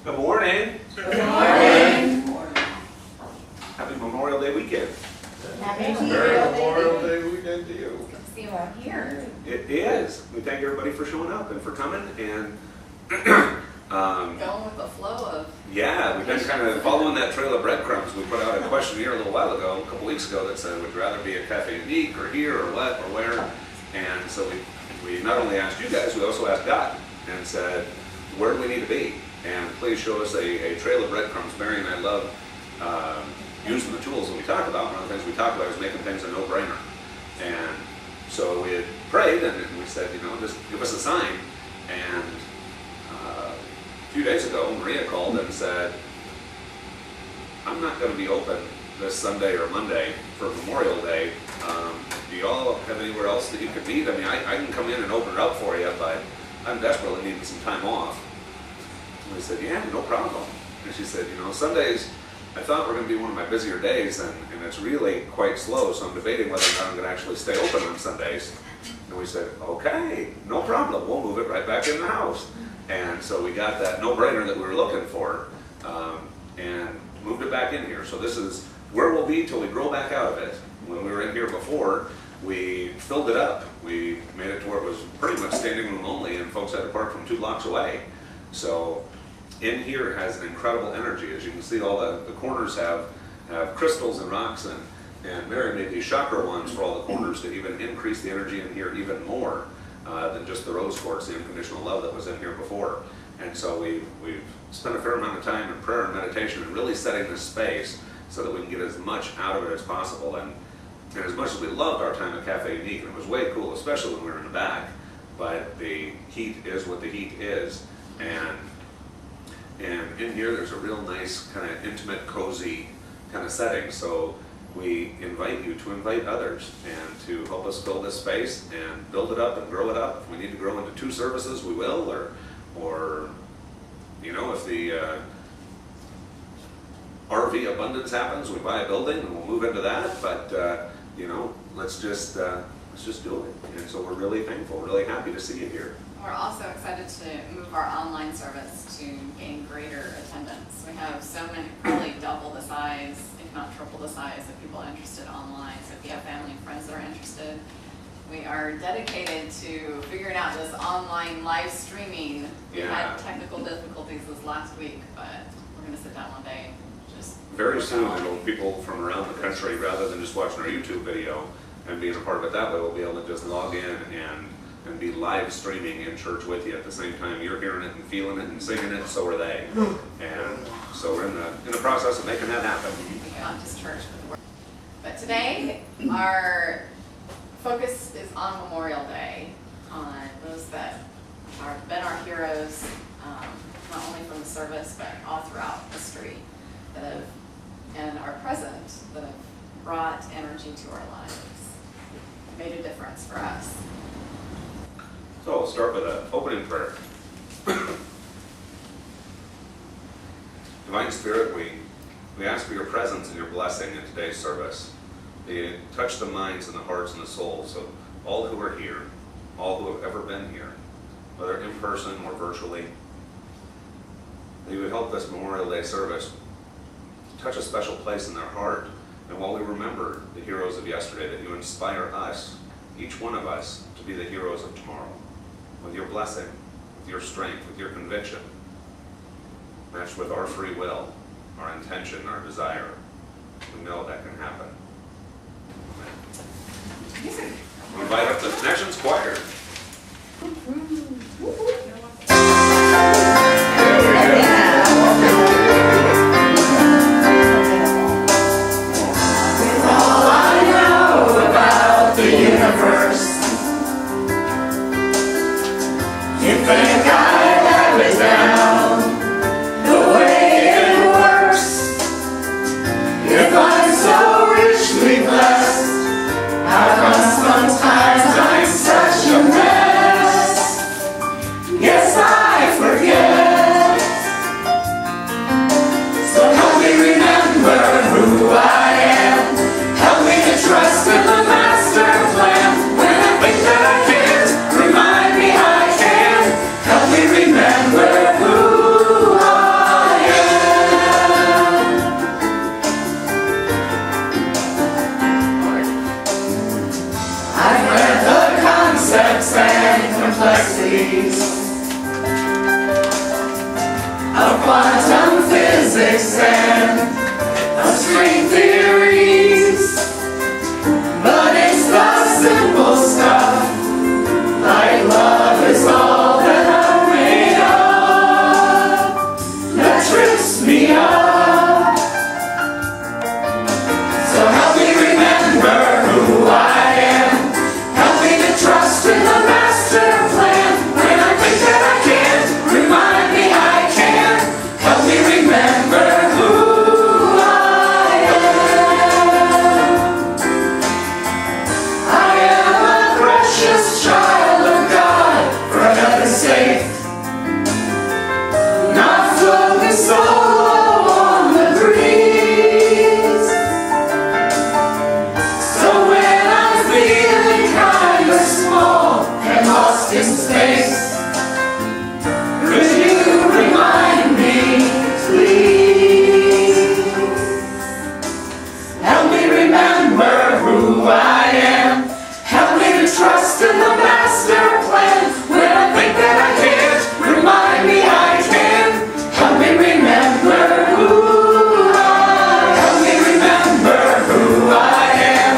Good morning. Good morning. Happy Memorial Day weekend. Happy Memorial Day weekend to you. Good to see you all here. It is. We thank everybody for showing up and for coming. And Going with the flow of. yeah, we've been kind of following that trail of breadcrumbs. We put out a questionnaire a little while ago, a couple weeks ago, that said, would you rather be at Cafe Unique or here or what or where? And so we not only asked you guys, we also asked God and said, where do we need to be? And please show us a trail of breadcrumbs. Mary and I love using the tools that we talk about. One of the things we talk about is making things a no-brainer. And so we had prayed and we said, just give us a sign. And a few days ago, Maria called and said, I'm not going to be open this Sunday or Monday for Memorial Day. Do y'all have anywhere else that you could meet? I mean, I can come in and open it up for you, but I'm desperately needing some time off. And we said, yeah, no problem. And she said, Sundays, I thought were going to be one of my busier days, and it's really quite slow, so I'm debating whether or not I'm going to actually stay open on Sundays. And we said, okay, no problem. We'll move it right back in the house. And so we got that no-brainer that we were looking for and moved it back in here. So this is where we'll be till we grow back out of it. When we were in here before, we filled it up. We made it to where it was pretty much standing room only, and folks had to park from 2 blocks away. So in here has an incredible energy. As you can see, all the corners have crystals and rocks, and Mary made these chakra ones for all the corners to even increase the energy in here even more than just the rose quartz, the unconditional love that was in here before. And so we've spent a fair amount of time in prayer and meditation and really setting this space so that we can get as much out of it as possible. And as much as we loved our time at Cafe Unique, and it was way cool, especially when we were in the back, but the heat is what the heat is. And in here there's a real nice kind of intimate, cozy kind of setting. So we invite you to invite others and to help us fill this space and build it up and grow it up. If we need to grow into 2 services, we will, or if the RV abundance happens, we buy a building and we'll move into that. But let's just do it. And so we're really thankful, really happy to see you here. We're also excited to move our online service to gain greater attendance. We have so many, probably double the size, if not triple the size, of people interested online. So if you have family and friends that are interested, we are dedicated to figuring out this online live streaming. We had technical difficulties this last week, but we're going to sit down one day and just very soon, people from around the country, rather than just watching our YouTube video and being a part of it that way, will be able to just log in and be live streaming in church with you at the same time. You're hearing it and feeling it and singing it, so are they. And so we're in the process of making that happen. Not just church, but the work. But today, our focus is on Memorial Day, on those that have been our heroes, not only from the service, but all throughout history, that have, and are present, that have brought energy to our lives, made a difference for us. So we'll start with an opening prayer. Divine Spirit, we ask for your presence and your blessing in today's service. They touch the minds and the hearts and the souls of all who are here, all who have ever been here, whether in person or virtually. That you would help this Memorial Day service touch a special place in their heart. And while we remember the heroes of yesterday, that you inspire us, each one of us, to be the heroes of tomorrow. With your blessing, with your strength, with your conviction, matched with our free will, our intention, our desire. We know that can happen. Amen. We invite up the Connections Choir. Sometimes I'm such a quantum physics and string theories, but it's the simple stuff, like love is all that I'm made of, that trips me up. So help me remember who I am, help me to trust in the master plan. When I think that I can't, remind me I can. Help me remember who I am. I am a precious child of God, for another's sake, not floating solo on the breeze. So when I'm feeling kind of small and lost in space, could you remind me, please? Help me remember who I am. Help me to trust in the master plan. When I think that I can't, remind me I can. Help me remember who I am. Help me remember who I am.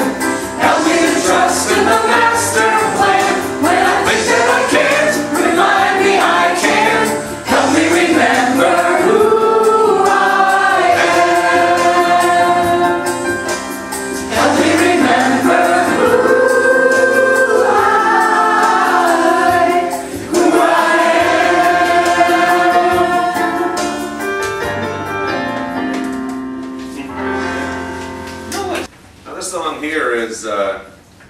Help me to trust in the master plan. When I think that I can't, remind me I can. Help me remember who I am. Help me remember who I am. Now this song here is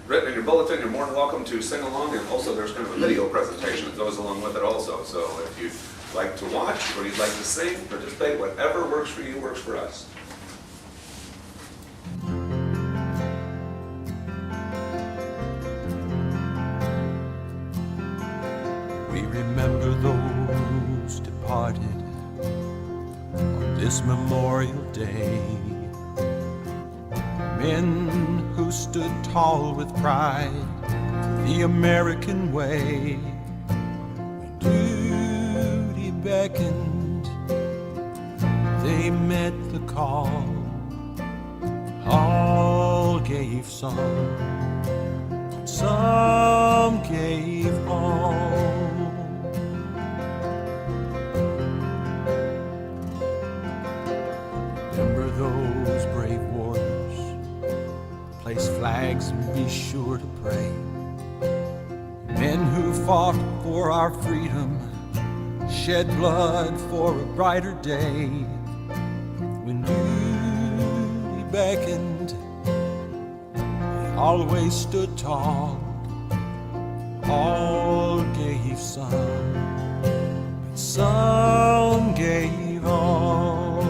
written in your bulletin. You're more than welcome to sing along, and also there's kind of a video presentation that goes along with it also. So if you'd like to watch or you'd like to sing, participate, whatever works for you works for us. We remember those departed on this Memorial Day, men who stood tall with pride for the American way. When duty beckoned, they met the call. All gave some gave all. Remember those brave warriors, place flags and be sure to pray. Men who fought for our freedom, shed blood for a brighter day. When duty beckoned, they always stood tall. All gave some, but some gave all.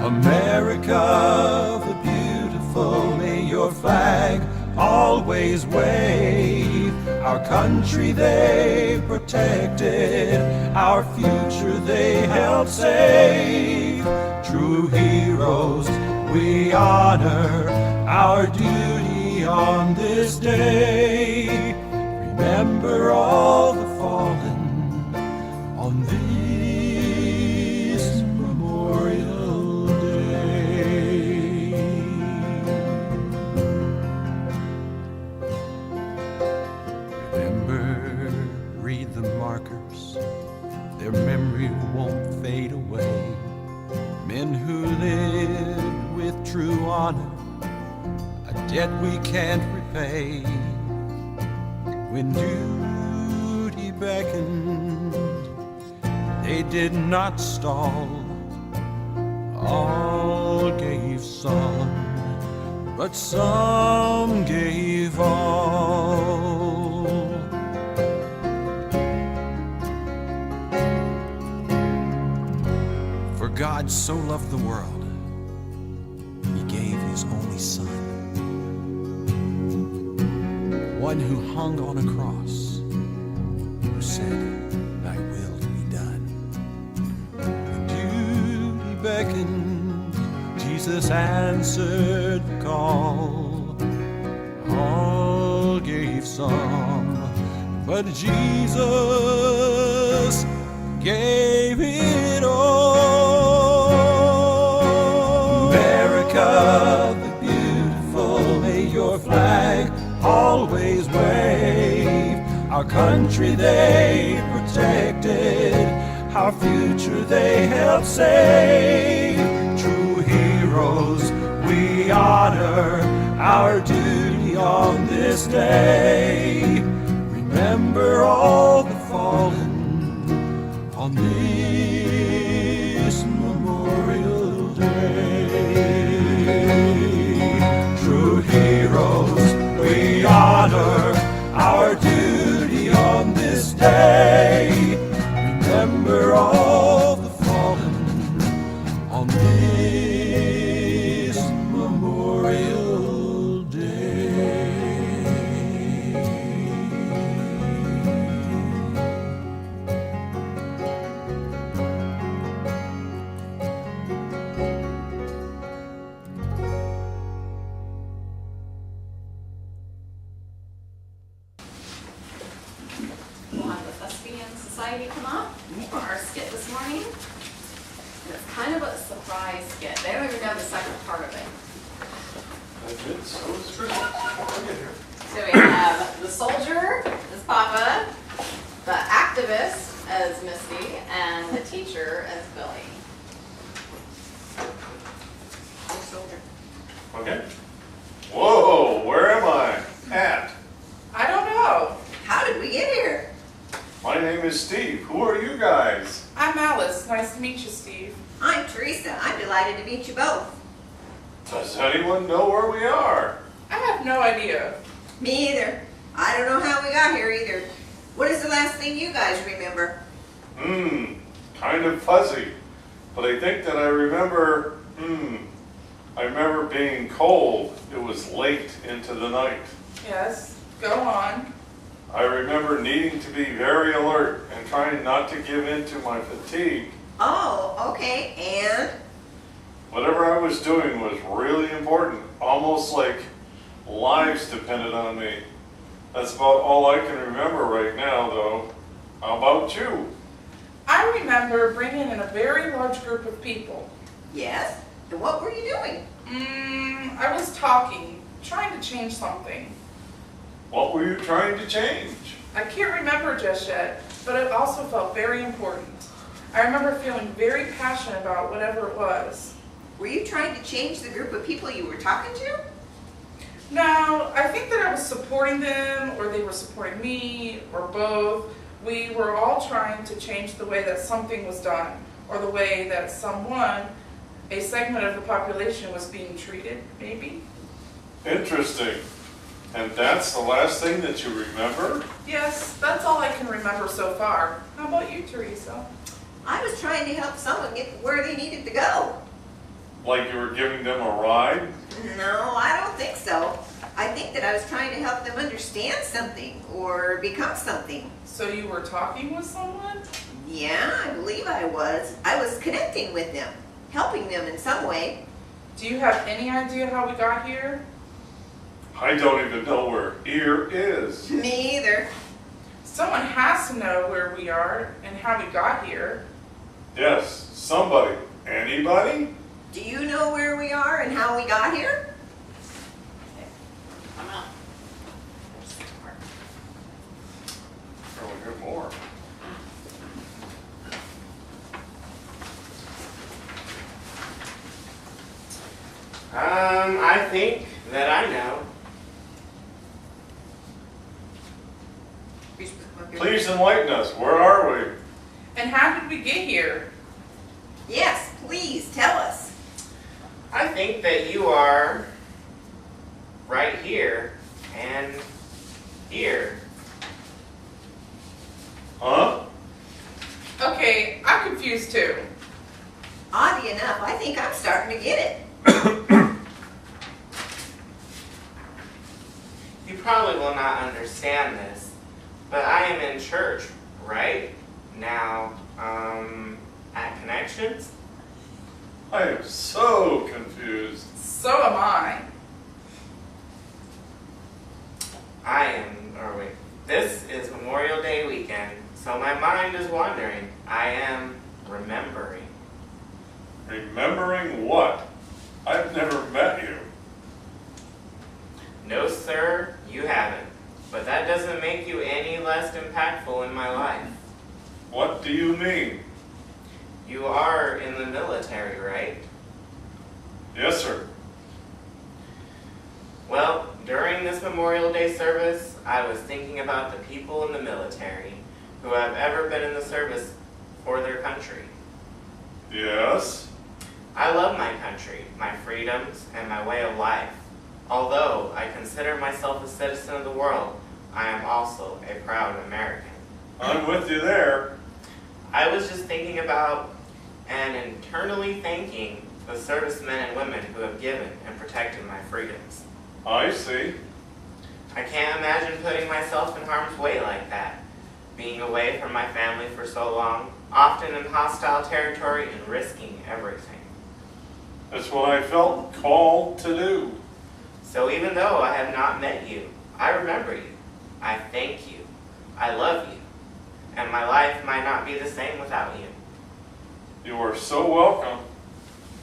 America the beautiful, may your flag always wave. Our country they protected, our future they helped save. True heroes we honor, our duty on this day. Remember all the fallen on this Memorial Day. Remember, read the markers, their memory won't fade away. Men who lived with true honor, a debt we can't repay. When duty beckoned, they did not stall. All gave some, but some gave all. For God so loved the world, He gave His only Son, one who hung on a cross, who said, "Thy will be done." When duty beckoned, Jesus answered the call. All gave some, but Jesus gave country they protected, our future they helped save. True heroes we honor, our duty on this day. Remember all the fallen on this Memorial Day. True heroes we honor, our duty on this day. Remember all the fallen on this Memorial Day. We'll have the Thespian Society come up for our skit this morning. And it's kind of a surprise skit. They don't even know the second part of it. I did, so is Chris. So we have the soldier as Papa, the activist as Misty, and the teacher as Billy. Soldier. Okay. Whoa, where am I? At? I don't know. How did we get here? My name is Steve. Who are you guys? I'm Alice. Nice to meet you, Steve. I'm Teresa. I'm delighted to meet you both. Does anyone know where we are? I have no idea. Me either. I don't know how we got here either. What is the last thing you guys remember? Kind of fuzzy. But I think that I remember, I remember being cold. It was late into the night. Yes, go on. I remember needing to be very alert and trying not to give in to my fatigue. Oh, okay. And? Whatever I was doing was really important, almost like lives depended on me. That's about all I can remember right now, though. How about you? I remember bringing in a very large group of people. Yes? And what were you doing? I was talking, trying to change something. What were you trying to change? I can't remember just yet, but it also felt very important. I remember feeling very passionate about whatever it was. Were you trying to change the group of people you were talking to? No, I think that I was supporting them, or they were supporting me, or both. We were all trying to change the way that something was done, or the way that someone, a segment of the population, was being treated, maybe? Interesting. And that's the last thing that you remember? Yes, that's all I can remember so far. How about you, Teresa? I was trying to help someone get where they needed to go. Like you were giving them a ride? No, I don't think so. I think that I was trying to help them understand something or become something. So you were talking with someone? Yeah, I believe I was. I was connecting with them, helping them in some way. Do you have any idea how we got here? I don't even know where here is. Me either. Someone has to know where we are and how we got here. Yes, somebody. Anybody? Do you know where we are and how we got here? Come out. I want to hear more. I think that I know. Please enlighten us. Where are we? And how did we get here? Yes, please tell us. I think that you are right here and here. Huh? Okay, I'm confused too. Oddly enough, I think I'm starting to get it. You probably will not understand this, but I am in church right now, at Connections. I am so confused. So am I. This is Memorial Day weekend, so my mind is wandering. I am remembering. Remembering what? I've never met you. No, sir, you haven't. but that doesn't make you any less impactful in my life. What do you mean? You are in the military, right? Yes, sir. Well, during this Memorial Day service, I was thinking about the people in the military who have ever been in the service for their country. Yes? I love my country, my freedoms, and my way of life. Although I consider myself a citizen of the world, I am also a proud American. I'm with you there. I was just thinking about and internally thanking the servicemen and women who have given and protected my freedoms. I see. I can't imagine putting myself in harm's way like that, being away from my family for so long, often in hostile territory and risking everything. That's what I felt called to do. So even though I have not met you, I remember you, I thank you, I love you, and my life might not be the same without you. You are so welcome.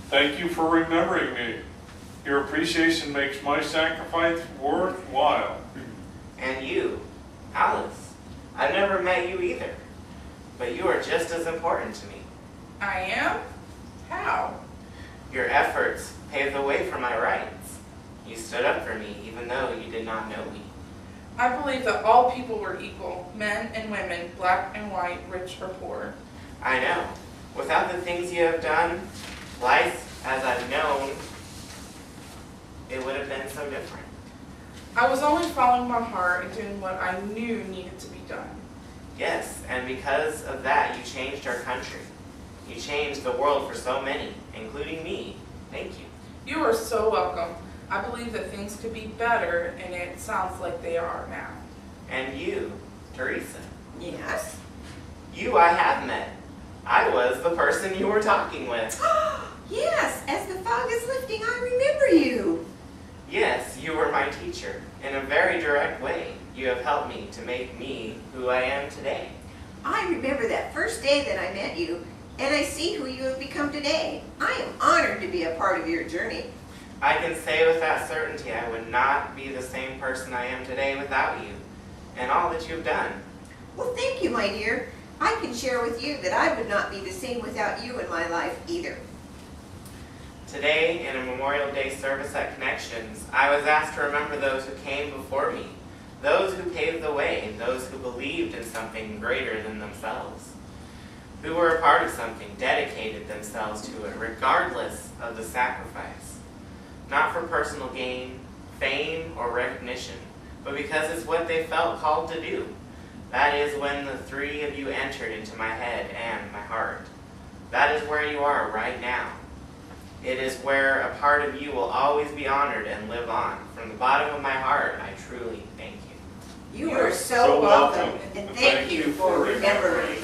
Thank you for remembering me. Your appreciation makes my sacrifice worthwhile. And you, Alice, I've never met you either, but you are just as important to me. I am? How? Your efforts paved the way for my rights. You stood up for me even though you did not know me. I believe that all people were equal, men and women, black and white, rich or poor. I know. Without the things you have done, life as I've known, it would have been so different. I was only following my heart and doing what I knew needed to be done. Yes, and because of that, you changed our country. You changed the world for so many, including me. Thank you. You are so welcome. I believe that things could be better, and it sounds like they are now. And you, Teresa. Yes? You I have met. I was the person you were talking with. Yes, as the fog is lifting, I remember you. Yes, you were my teacher. In a very direct way, you have helped me to make me who I am today. I remember that first day that I met you, and I see who you have become today. I am honored to be a part of your journey. I can say with that certainty I would not be the same person I am today without you, and all that you've done. Well, thank you, my dear. I can share with you that I would not be the same without you in my life either. Today, in a Memorial Day service at Connections, I was asked to remember those who came before me, those who paved the way, those who believed in something greater than themselves, who were a part of something, dedicated themselves to it, regardless of the sacrifice. Not for personal gain, fame, or recognition, but because it's what they felt called to do. That is when the three of you entered into my head and my heart. That is where you are right now. It is where a part of you will always be honored and live on. From the bottom of my heart, I truly thank you. You are so welcome, and thank you for remembering.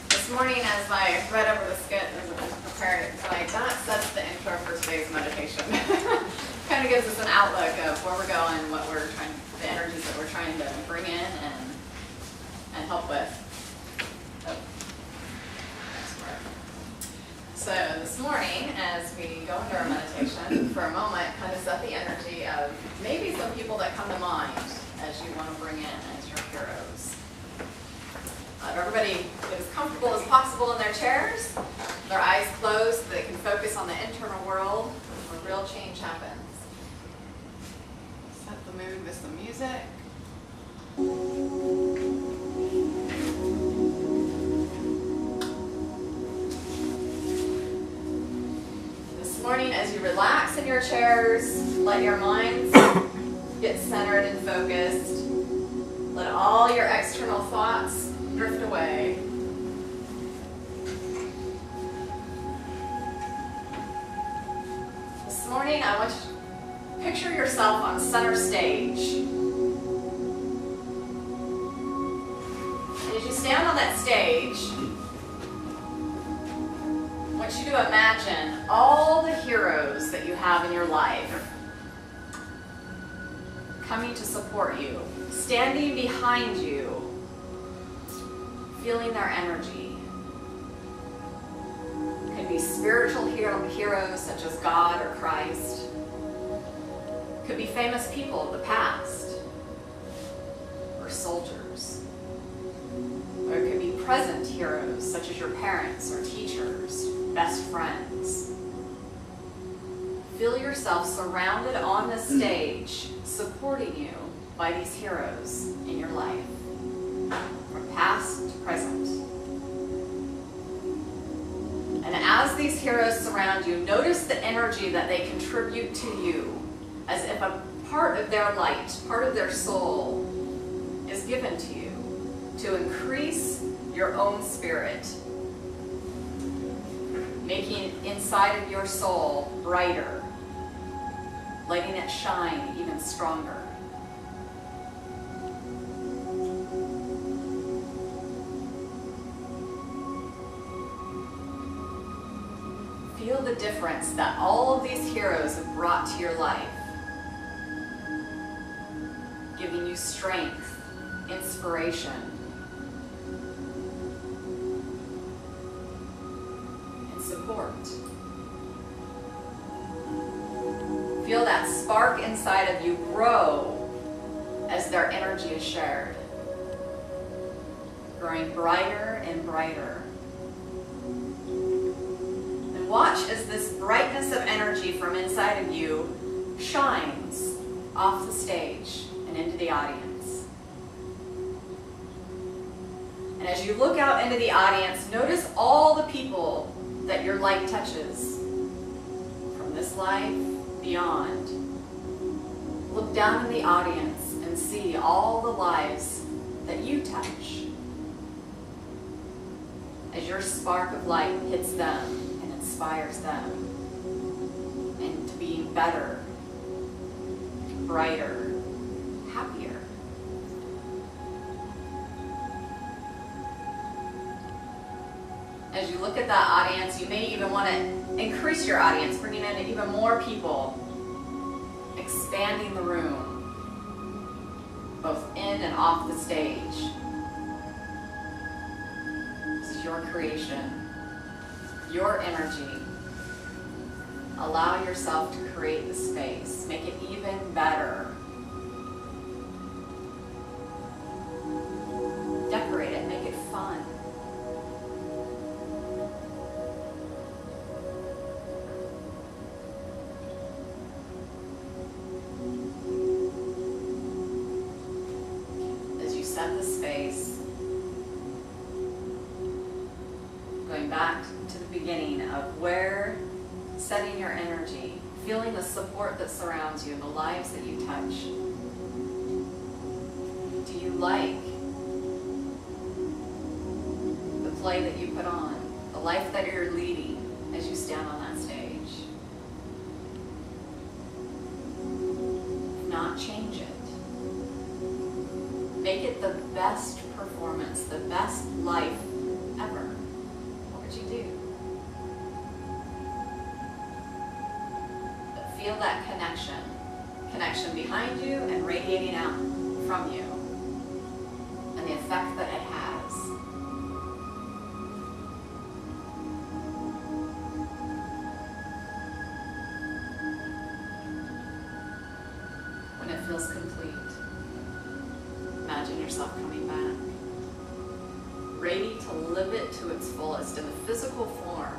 This morning, as I read over the skit as I was preparing it tonight, that sets the intro for today's meditation. Kind of gives us an outlook of where we're going, what we're trying, the energies that we're trying to bring in and help with. Oh, next word. So this morning, as we go into our meditation, for a moment, kind of set the energy of maybe some people that come to mind as you want to bring in as your heroes. If everybody get as comfortable as possible in their chairs, their eyes closed so they can focus on the internal world where real change happens. Set the mood with some music. This morning, as you relax in your chairs, let your minds get centered and focused. Let all your external thoughts drift away. This morning, I want you to picture yourself on center stage. And as you stand on that stage, I want you to imagine all the heroes that you have in your life coming to support you, standing behind you, feeling their energy. Could be spiritual heroes such as God or Christ. Could be famous people of the past, or soldiers. Or it could be present heroes, such as your parents or teachers, best friends. Feel yourself surrounded on the stage, supporting you by these heroes in your life, from past to present. And as these heroes surround you, notice the energy that they contribute to you, as if a part of their light, part of their soul, is given to you to increase your own spirit, making inside of your soul brighter, letting it shine even stronger. Feel the difference that all of these heroes have brought to your life, giving you strength, inspiration, and support. Feel that spark inside of you grow as their energy is shared, growing brighter and brighter. And watch as this brightness of energy from inside of you shines off the stage and into the audience. And as you look out into the audience, notice all the people that your light touches, from this life beyond. Look down in the audience and see all the lives that you touch, as your spark of light hits them and inspires them into being better, brighter, happier. As you look at that audience, you may even want to increase your audience, bringing in even more people, expanding the room, both in and off the stage. This is your creation, your energy. Allow yourself to create the space, make it even better. Decorate it, make it fun. As you set the space, going back to the beginning of where, setting your energy, feeling the support that surrounds you, the lives that you touch. Do you like the play that you put on, the life that you're leading as you stand on that stage? If not, change it. Make it the best performance, the best life ever. What would you do? But feel that connection behind you and radiating out from you, and the effect that it has. When it feels complete, imagine yourself coming back, ready to live it to its fullest in the physical form,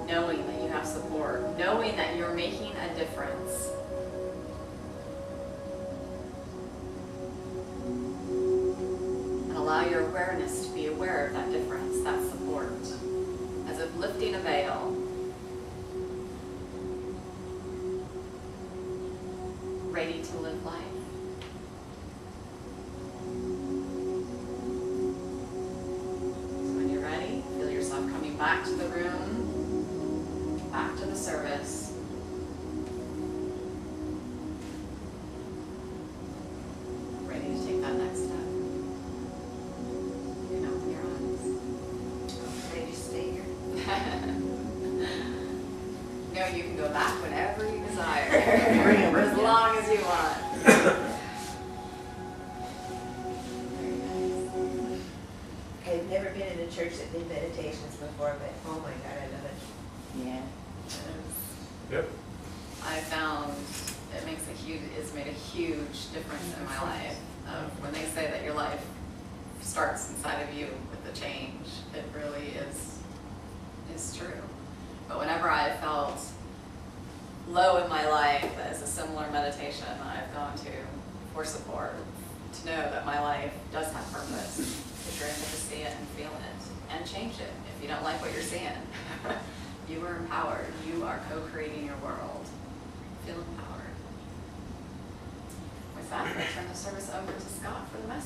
knowing that you have support, knowing that you're making a difference. And allow your awareness to be aware of that difference, that support, as if lifting a veil. Ready to live life. So when you're ready, feel yourself coming back to the room, back to the service. Ready to take that next step. You can open your eyes. Can I just stay here? No, you can go back whenever you desire, for as long as you want. Very nice. I've never been in a church that did meditations before, but oh my God, I love it. Yeah. Yep. I found it's made a huge difference in my life. When they say that your life starts inside of you with the change, it really is true. But whenever I felt low in my life, as a similar meditation I've gone to for support, to know that my life does have purpose, if you're able to see it and feel it and change it. If you don't like what you're seeing, you are empowered. You are co-creating your world. Feel empowered. With that, I turn the service over to Scott for the message.